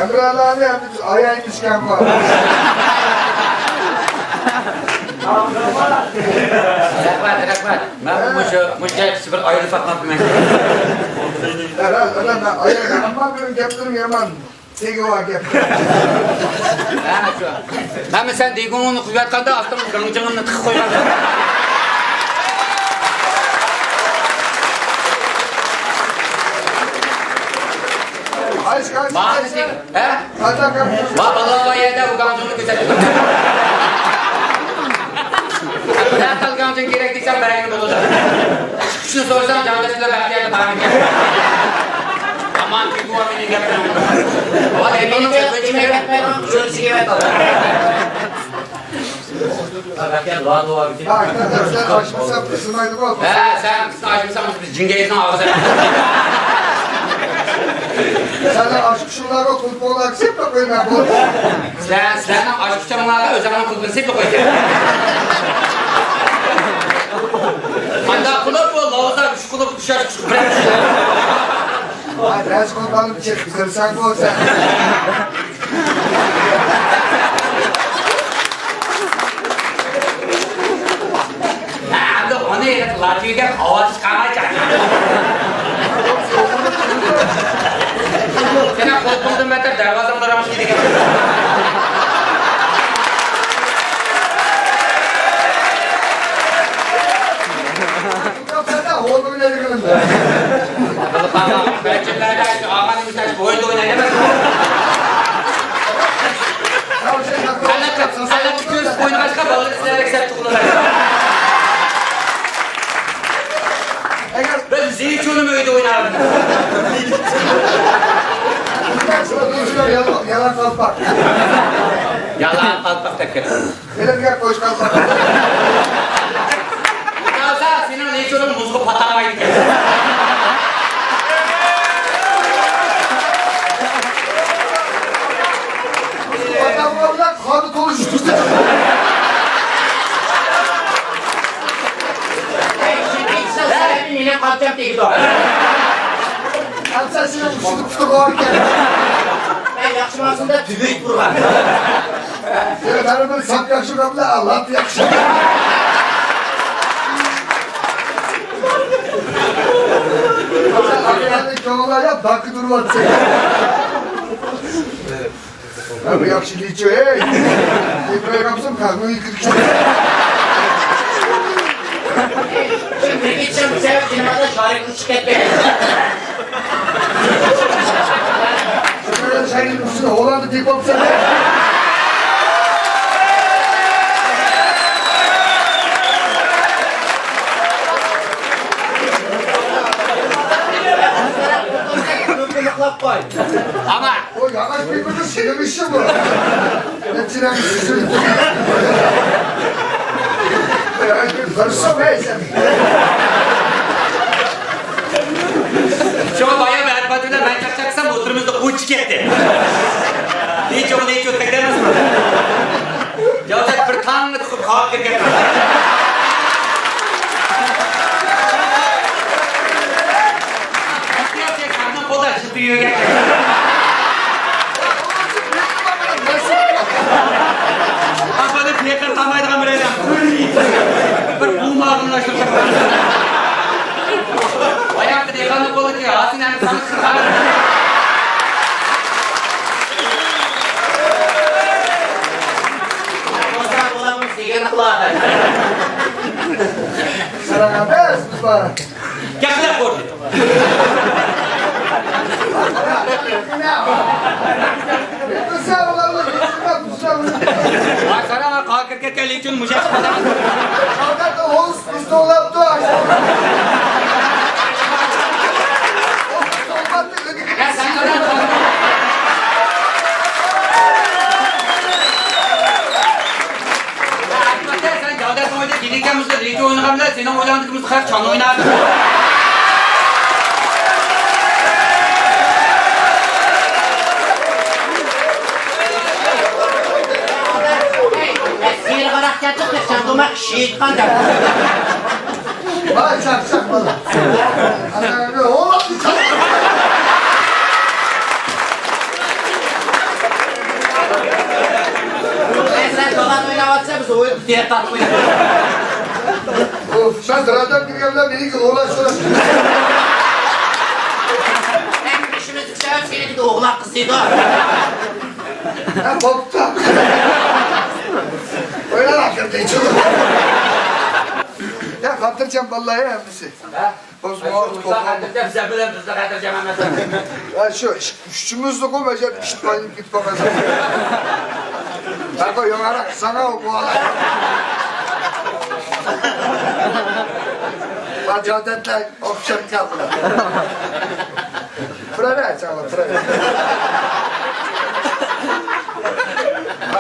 Emrah'la ne yaptık? Ayağıymışken var. Rahmat. Ben bu sıfır ayrı fatmatım ben. Ben ayağını ama benim geplerim yaman. Tegi var geplerim. Ama sen deygun onu kuyuyatkanda astım gancığını tık koymadın. Ayş kaçın. He? Kaçın kapatın. Vallahi yerde bu gancığını güzel. Ne kal gancığın gerektiysen bereğini bulacağım. Şunu sorsam canlısıyla bekleyerek tahmin edeceğim. Aman ki bu aminin getirin. Ama eminim ki şunu sikeyim kalır. Bakın dua bitir. Bak sen aşmışsan kısınaydı bu. He sen aşmışsan biz cingeyizin ağzına. Sen aşmışınlara kulpolu aksep de koyma bu. Sen aşmışınlara özellikle kulpunu sip de koyacaksın. Hatta kulüp bu lavuzlar şu kulüp dışarı çıkıp bırak. Ay ders kulpanı bir çek kırsan bu sen. Hadi onu yine Latviya'da hava çıkarmayacak. Senin kulpunduğun beter dervazamı daramış gidik. Oğlum ileri gülüm. Ben cümlelerde şu ağanın üstüne boyunda oynayamaz. Sen tutuyorsun boyunu başka balığı silerek sen tukulur. Ben zil çölümü öyle oynardım. Yalan kalpak. Yalan kalpak tekrar. Benim gel koş kalpak. Ya senin ne çölüm muzlu patlamaydı ki. Adam var lan kanı konuşturdu. Yine kalacağım tek doğru. Sen seni uçtuk varken. Ben yakışmasında tübük vurlar. Ben ömür sap yakışıyorum da Allah yakışıyorum. Sen akıllarını çoğula yap, dakı durmaz seni. Ben bu yakışıklı içiyor, hey! Tekrar yapsam kalbimi yıkırken. Şimdi gideceğim bu sefer sinemada şarkını şirketmeye. Şöyle şehrin üstüne Hollanda tek olsa ne? Ama O yavaş bir sinemişti bu. Ne sinemişti söyledi. Karışsam neyse. şu bayağı berbatıyla ben çakacaksam oturumuzda uç gitti. Hiç o teklemez mi? Ya da bir tane tutup kalk girken. Büyüyor gerçekten. Kafanı fiyakar tamaydı kamerayla. Bir bulma ağırlaştıracak. Ayakta dekanlık olur ki ağzın yani sanı kırkar. Konsan olamız diye naklar. Sana ne bak. Yaklar koydu. Sana kalkırken kelli için müşek kazanır. Fakat o host buzdolaptı. Ya sen kadar kalkır. senin oylandığımız kadar çan oynardı. Sihir karakter çıktı, sen demek şehit kanka. Vay çak bana. Ana oğlum bir çak. Sen dolan oynavatsa biz oyun diye tatlı Of ben radyodan giriyorum dedi ki oğlan şöyle. Hem işimiz düşer, senin de oğlak kızıydı. Ha boktu. Öyle rakırdı içi. Ya katıracağım vallahi hemisi. Bozma Musa kadirce bize bilen kızla kadirce Mehmet'e. Ya şu üçümüzle koymayacağım. İşte bayılıp git bakacağım. Ben koyuyorum arak sana o bu alay. Bacadetle opsiyon kaldılar. Frene çağla frene.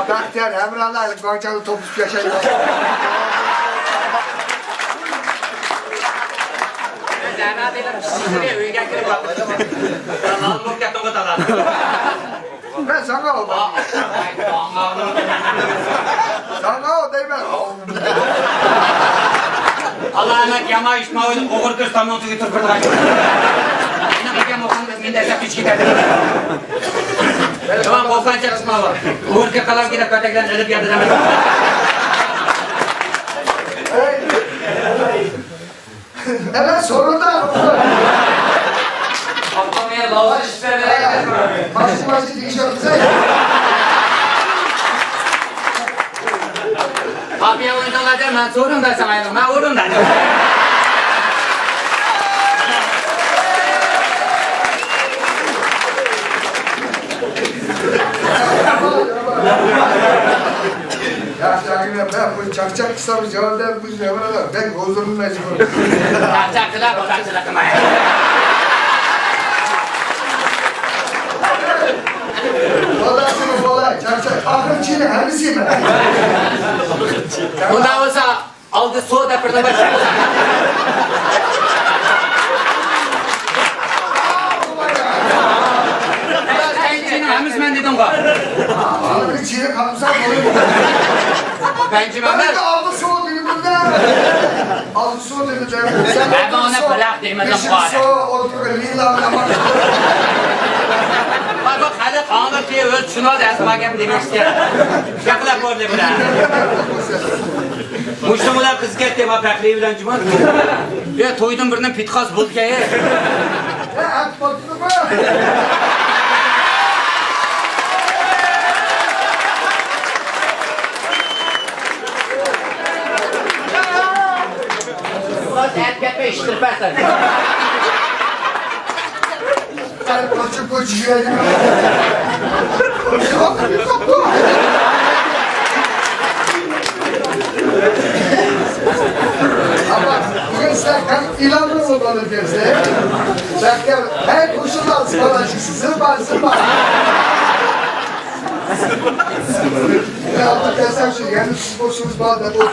Bak diğer Emrah'la Goncalı topuz yaşayın. Zana deyler, sizlere öyle gelip bakacağım. Ben almak yaptım o kadar. Ben sana o bak. Sana o değil ben. Allah'ına yama İsmail oğul kız tamam tuğu tırpırlar. Yine bakayım okan kız minde hesap hiç gider. Tamam okan çakısma var. Oğul kız kalan gidip katekten ölüp yardım edemez. Evet sonunda. Atlamaya lavaş isterler. Maçı dikiş yapsaydı. Abiye oyuncalar der, ben sorun da sana ayırım, ben vurun da. Ya şakir ben bu çakçak kısa cevap der bu cevap der. Ben huzurun mecbur. Çakçakçılar, bozakçılar kımaya. Kolay çakçak. Ahır Çin'i hemisi mi? Bundan olsa aldı soğuda pırda başına. Sen Çin'in hemiz ben dedim var. Ahır Çin'i kapsam olur. Bence Ben Mehmet. de aldı soğuk dedi burada. Aldı soğuk dedi de. Ben de ona bırak demedim bari. Beşik soğuk oturuyor. Lila anlamak. Bak hadi kanka ki öl şunu al esma gem demek istedim. Şakla koydu buna. Muştumular kız gitti ma pekliği bilen cuman. Ya toydum birinin pitkas bul ki. Ya at bakını mı? Ulan et ketme iştirpersen. Ben koçu yiyelim. Yok bir kapı. Ama bugün sen ilanlı olmalı derse. Sen gel her koşulda ısmarlayacaksın. Zırba. Ya Allah desem şu yani siz boşunuz bağda oturun.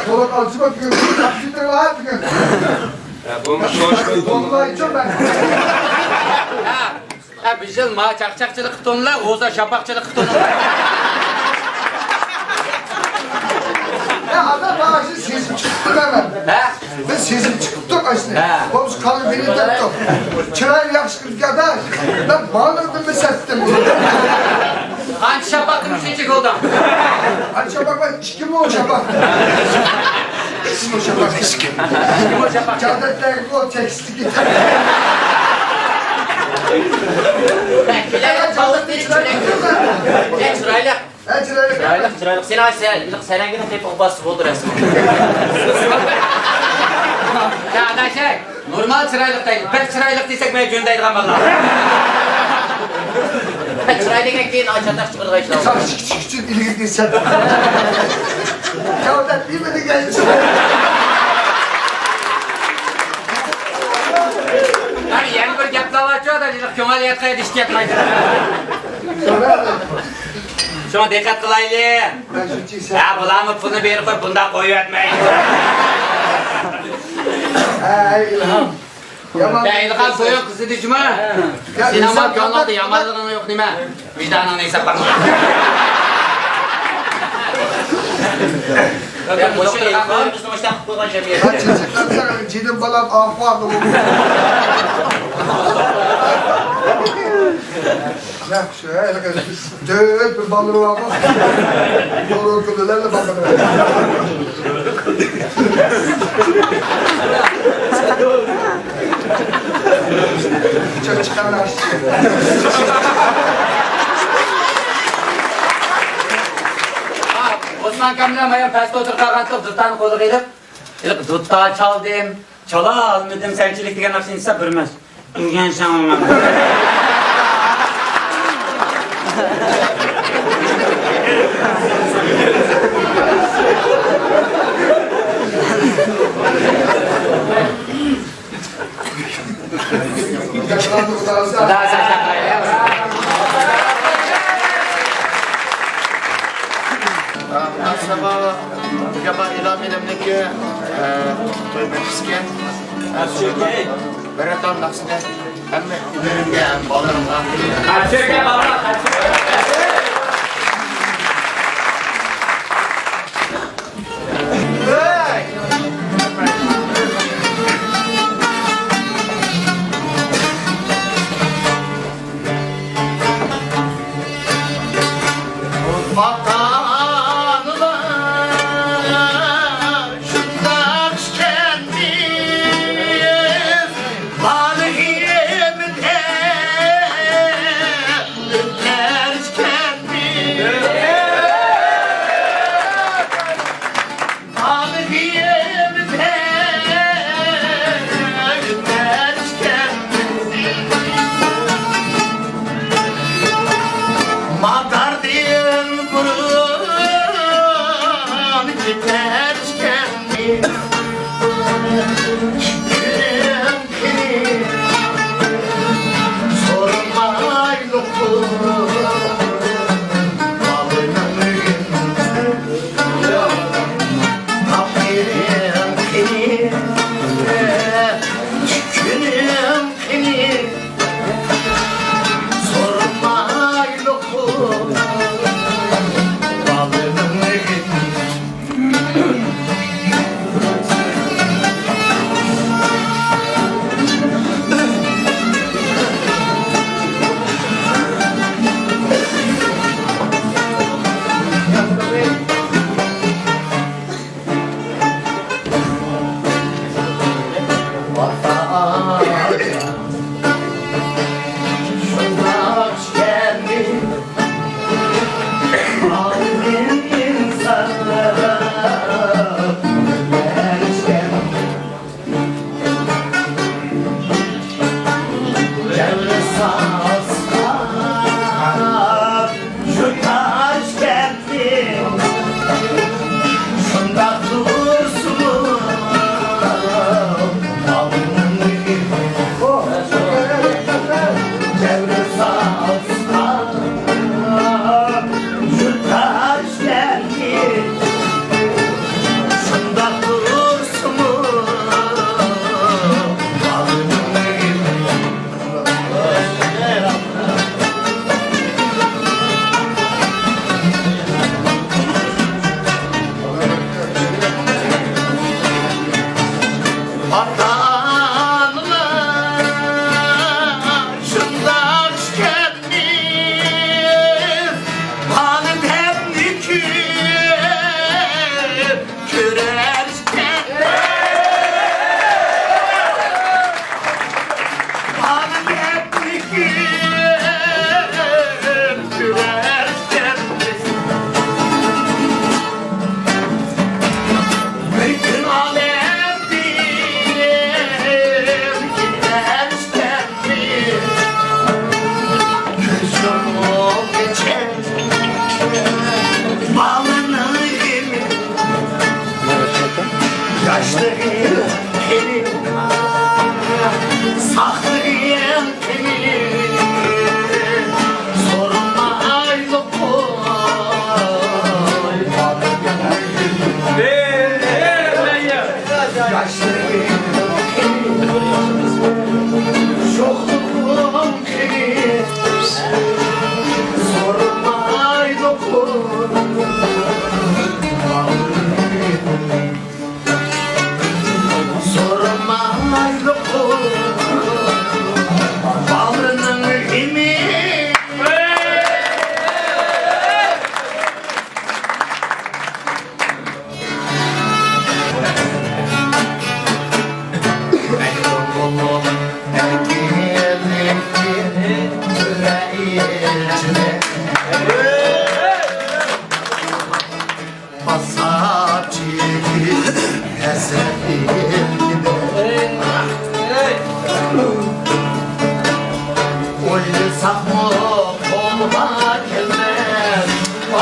Dolap alıcı bakıyorum. Takdirde var bugün. Dolaplar içiyorum ben. Ha bir yıl ma çakçakçılık tonla, Oğuz'a şapakçılık tonla. Ya adam bana şimdi sesim çıktı hemen. Ha? Ben sesim çıktı aslında. Ha. Komşu kalın beni tuttu. Çırayım yakışıklı kadar. Ben bağırdım ve settim. Hangi şapakın içecek oldu? Hani şabak var, kim o şabak? Kim o şabak? Kim o şapak? Cadetler o teksti gitar. Bilen çaldık dedi çörek. Ne çırayla? Çırayla. Sen ay sen gidin hep obası buldur resmi. Ya da şey, normal çıraylıktaydı. Ben çıraylık desek ben göndeydik ama Allah. Çırayla gektiğin açatak çıkırdığı işte. Sen küçük ilgi değil sen. Cadet bir beni genç. Yani yeni bir gap dava açıyor da dedik, Kemal Yatkaya dişki yapmaydı. Şuna dikkat kılaylı. Ben şu çiğ sen. Ya bulanıp bunu bir koy, bunda koyu etmeyin. İlham. Yaman. Ya İlhan soyun kızı dicime. Ya Sinema insan gönlüldü, kapat- yamanlığına yok değil mi? Vicdanına hesaplanma. Ya boşu elini bizim baştan koygan cemiyet. Ben çocuklar cidim balam ahvakı bu. Ya şöyle dövüp bir balığı var mı? Doğru kılılarla bakalım. Çok çıkan aşçı. Osman Kamil'e bayan peste otur kalkantıp duttan kolu gelip dutta çaldım, çola almadım, selçilik diyen hepsini ise bilmez. İlgen sen olmam. Yakalandı bu da Daha sen şakayla. Sabah kama ilam ilamniki toy metiske beretam naksine emme ilimge balarım Kaçırga baba, kaçırga.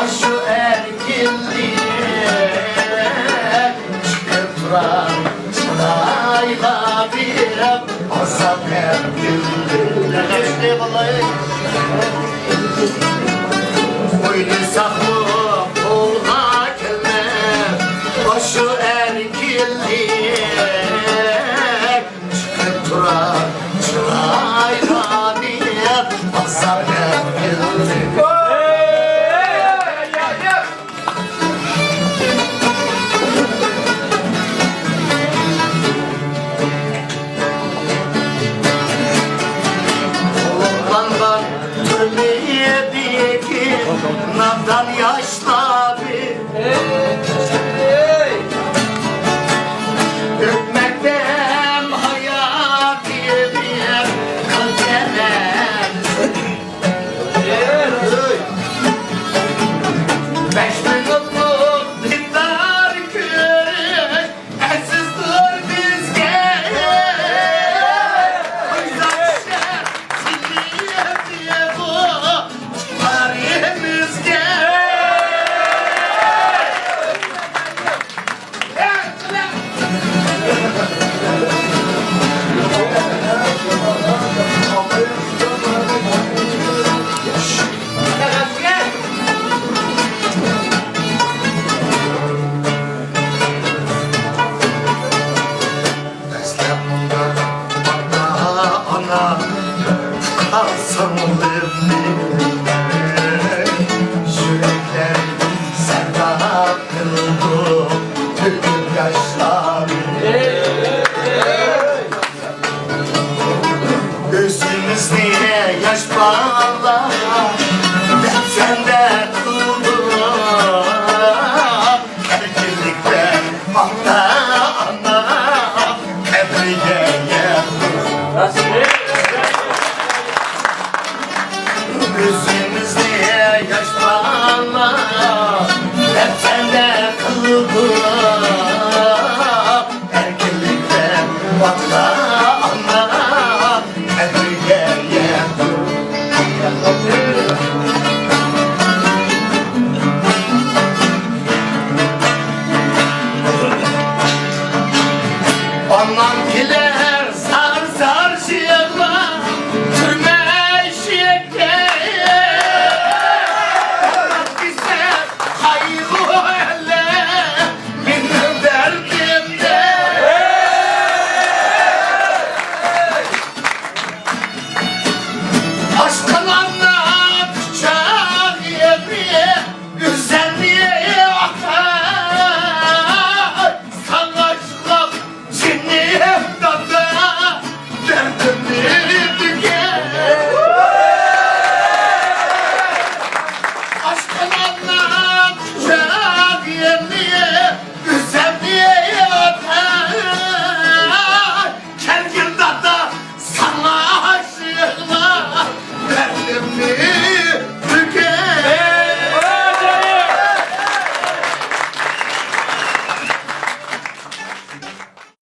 Başı erkinliğe çıkıp duran çırayla bir azap erkinliğe. Geçti vallahi. Boynu saklı olma kelme, başı erkinliğe çıkıp duran çırayla bir azap erkinliğe. Oğlanlar türmeye diyedir, namdan yaşlı bir Öpmekten hayat diye bir kaderem. Beş minutluk dindar kürek, ensizdir bizge. O yüzden zilliye diye bu çıkar yemizge. Eslemunda bana ana kalsam yürekler sevda kıldı tükür yaşları. Gözümüz niye yaş bağlar, ben senden